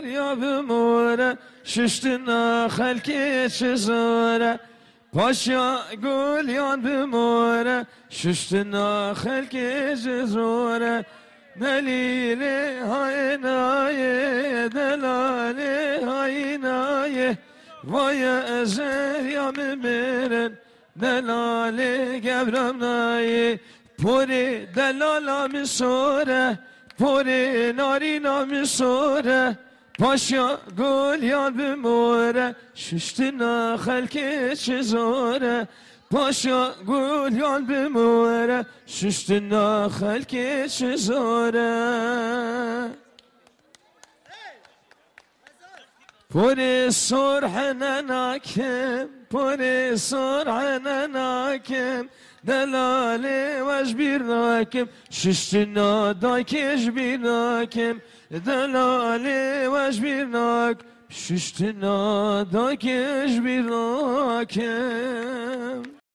گل یا بموره ششتنا خلکی چزاره پاشا گل یا بموره ششتنا خلکی چزاره دلیل های نایه دلاله های نایه وای ازر یا میبرن دلاله گبرم نایه پوری دلالا میسوره پوری نارینا میسوره پاشا گل یا بموره ششتنا خلکی چزاره پاشا گل یا بموره ششتنا خلکی چزاره پوری سرحنا ناکم پوری سرحنا ناکم دلاله وش بیر ناکم ششتنا داکش بیر ناکم دلاله وش بیر ناک ششتنا داکش بیر ناکم